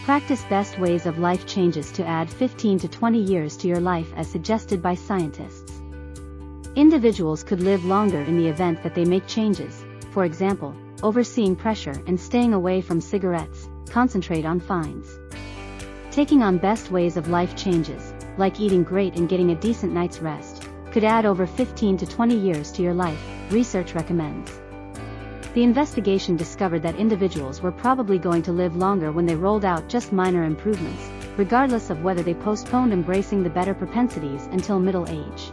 Practice best ways of life changes to add 15 to 20 years to your life as suggested by scientists. Individuals could live longer in the event that they make changes, for example, overseeing pressure and staying away from cigarettes, concentrate on fines. Taking on best ways of life changes, like eating great and getting a decent night's rest, could add over 15 to 20 years to your life, research recommends. The investigation discovered that individuals were probably going to live longer when they rolled out just minor improvements, regardless of whether they postponed embracing the better propensities until middle age.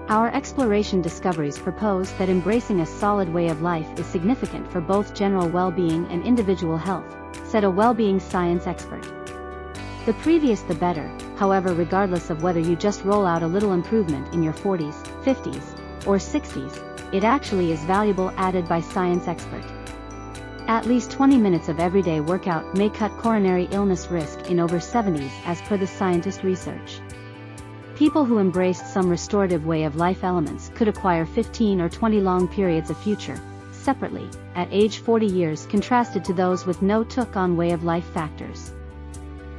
Our exploration discoveries propose that embracing a solid way of life is significant for both general well-being and individual health, said a well-being science expert. The previous the better, however, regardless of whether you just roll out a little improvement in your 40s, 50s, or 60s, it actually is valuable, added by science expert. At least 20 minutes of everyday workout may cut coronary illness risk in over 70s as per the scientist research. People who embraced some restorative way of life elements could acquire 15 or 20 long periods of future, separately, at age 40 years contrasted to those with no took-on way of life factors.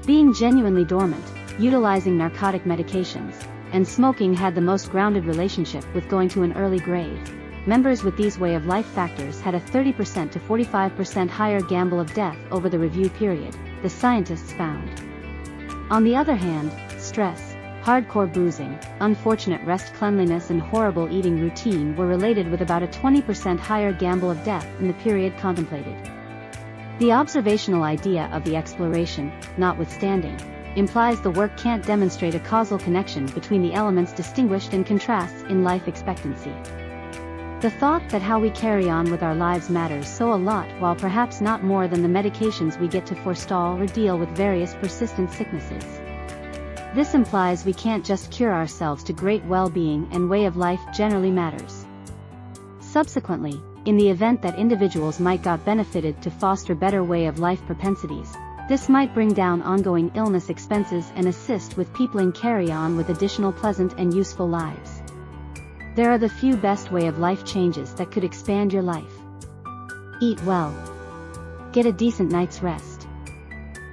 Being genuinely dormant, utilizing narcotic medications, and smoking had the most grounded relationship with going to an early grave. Members with these way of life factors had a 30% to 45% higher gamble of death over the review period, the scientists found. On the other hand, stress, hardcore boozing, unfortunate rest, cleanliness and horrible eating routine were related with about a 20% higher gamble of death in the period contemplated. The observational idea of the exploration, notwithstanding, implies the work can't demonstrate a causal connection between the elements distinguished and contrasts in life expectancy. The thought that how we carry on with our lives matters so a lot, while perhaps not more than the medications we get to forestall or deal with various persistent sicknesses. This implies we can't just cure ourselves to great well-being, and way of life generally matters. Subsequently, in the event that individuals might got benefited to foster better way of life propensities, this might bring down ongoing illness expenses and assist with peopling carry on with additional pleasant and useful lives. There are the few best way of life changes that could expand your life. Eat well. Get a decent night's rest.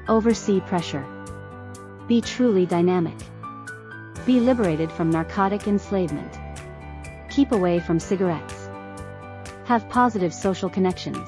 Oversee pressure. Be truly dynamic. Be liberated from narcotic enslavement. Keep away from cigarettes. Have positive social connections.